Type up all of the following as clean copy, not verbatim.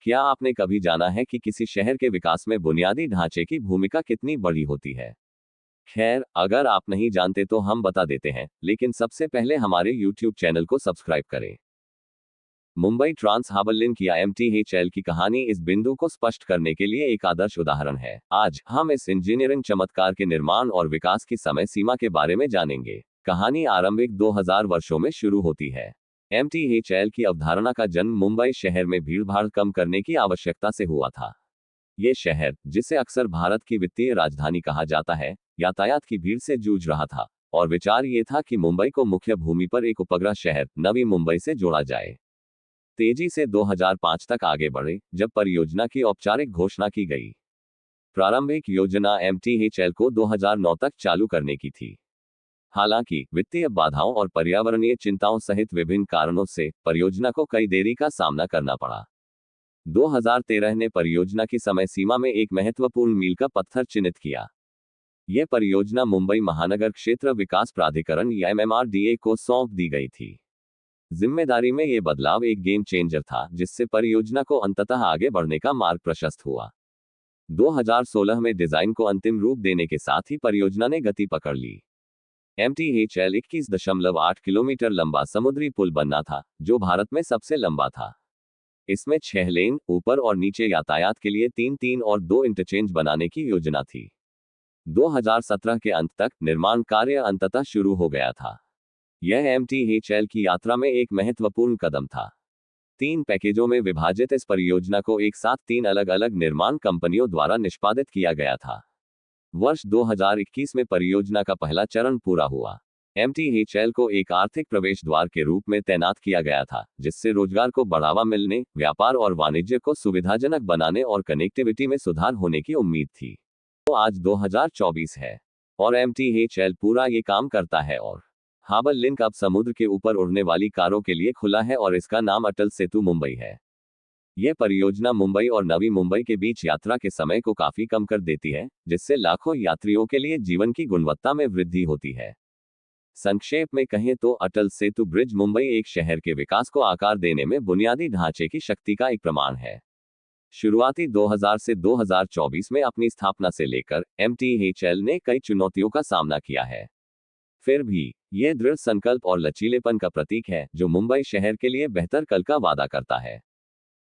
क्या आपने कभी जाना है कि किसी शहर के विकास में बुनियादी ढांचे की भूमिका कितनी बड़ी होती है? खैर, अगर आप नहीं जानते तो हम बता देते हैं, लेकिन सबसे पहले हमारे YouTube चैनल को सब्सक्राइब करें। मुंबई ट्रांस हार्बर लिंक या MTHL की कहानी इस बिंदु को स्पष्ट करने के लिए एक आदर्श उदाहरण है। आज हम इस इंजीनियरिंग चमत्कार के निर्माण और विकास की समय सीमा के बारे में जानेंगे। कहानी आरंभिक 2000 वर्षों में शुरू होती है। MTHL की अवधारणा का जन्म मुंबई शहर में भीड़भाड़ कम करने की आवश्यकता से हुआ था। ये शहर, जिसे अक्सर भारत की वित्तीय राजधानी कहा जाता है, यातायात की भीड़ से जूझ रहा था, और विचार ये था कि मुंबई को मुख्य भूमि पर एक उपग्रह शहर नवी मुंबई से जोड़ा जाए। तेजी से 2005 तक आगे बढ़े, जब परियोजना की औपचारिक घोषणा की गई। प्रारंभिक योजना MTHL को 2009 तक चालू करने की थी। हालांकि वित्तीय बाधाओं और पर्यावरणीय चिंताओं सहित विभिन्न कारणों से परियोजना को कई देरी का सामना करना पड़ा। 2013 ने परियोजना की समय सीमा में एक महत्वपूर्ण मील का पत्थर चिन्हित किया। यह परियोजना मुंबई महानगर क्षेत्र विकास प्राधिकरण या MMRDA को सौंप दी गई थी। जिम्मेदारी में यह बदलाव एक गेम चेंजर था, जिससे परियोजना को अंततः आगे बढ़ने का मार्ग प्रशस्त हुआ। 2016 में डिजाइन को अंतिम रूप देने के साथ ही परियोजना ने गति पकड़ ली। MTHL 21.8 किलोमीटर लंबा समुद्री पुल बनना था, जो भारत में सबसे लंबा था। इसमें 6 लेन, ऊपर और नीचे यातायात के लिए 3 और 2 इंटरचेंज बनाने की योजना थी। 2017 के अंत तक निर्माण कार्य अंततः शुरू हो गया था। यह MTHL की यात्रा में एक महत्वपूर्ण कदम था। 3 पैकेजों में विभाजित इस परियोजना को एक साथ 3 अलग अलग निर्माण कंपनियों द्वारा निष्पादित किया गया था। वर्ष 2021 में परियोजना का पहला चरण पूरा हुआ। MTHL को एक आर्थिक प्रवेश द्वार के रूप में तैनात किया गया था, जिससे रोजगार को बढ़ावा मिलने, व्यापार और वाणिज्य को सुविधाजनक बनाने और कनेक्टिविटी में सुधार होने की उम्मीद थी। तो आज 2024 है, और MTHL पूरा ये काम करता है, और हार्बर लिंक अब समुद्र के ऊपर उड़ने वाली कारों के लिए खुला है और इसका नाम अटल सेतु मुंबई है। यह परियोजना मुंबई और नवी मुंबई के बीच यात्रा के समय को काफी कम कर देती है, जिससे लाखों यात्रियों के लिए जीवन की गुणवत्ता में वृद्धि होती है। संक्षेप में कहें तो अटल सेतु ब्रिज मुंबई एक शहर के विकास को आकार देने में बुनियादी ढांचे की शक्ति का एक प्रमाण है। शुरुआती 2000 से 2024 में अपनी स्थापना से लेकर MTHL ने कई चुनौतियों का सामना किया है। फिर भी यह दृढ़ संकल्प और लचीलेपन का प्रतीक है, जो मुंबई शहर के लिए बेहतर कल का वादा करता है।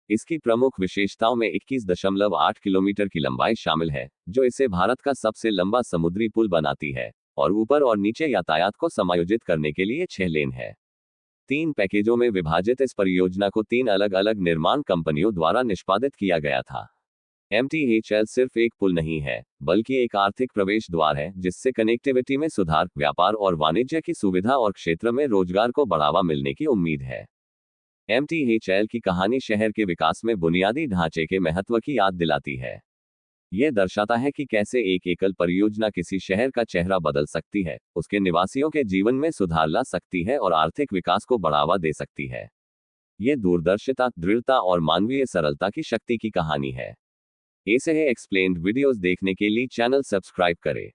इसकी प्रमुख विशेषताओं में 21.8 किलोमीटर की लंबाई शामिल है, जो इसे भारत का सबसे लंबा समुद्री पुल बनाती है, और ऊपर और नीचे यातायात को समायोजित करने के लिए 6 लेन है। 3 पैकेजों में विभाजित इस परियोजना को 3 अलग अलग निर्माण कंपनियों द्वारा निष्पादित किया गया था। MTHL सिर्फ एक पुल नहीं है, बल्कि एक आर्थिक प्रवेश द्वार है, जिससे कनेक्टिविटी में सुधार, व्यापार और वाणिज्य की सुविधा और क्षेत्र में रोजगार को बढ़ावा मिलने की उम्मीद है। MTHL की कहानी शहर के विकास में बुनियादी ढांचे के महत्व की याद दिलाती है। यह दर्शाता है कि कैसे एक एकल परियोजना किसी शहर का चेहरा बदल सकती है, उसके निवासियों के जीवन में सुधार ला सकती है और आर्थिक विकास को बढ़ावा दे सकती है। यह दूरदर्शिता, दृढ़ता और मानवीय सरलता की शक्ति की कहानी है। ऐसे ही एक्सप्लेन्ड वीडियोस देखने के लिए चैनल सब्सक्राइब करें।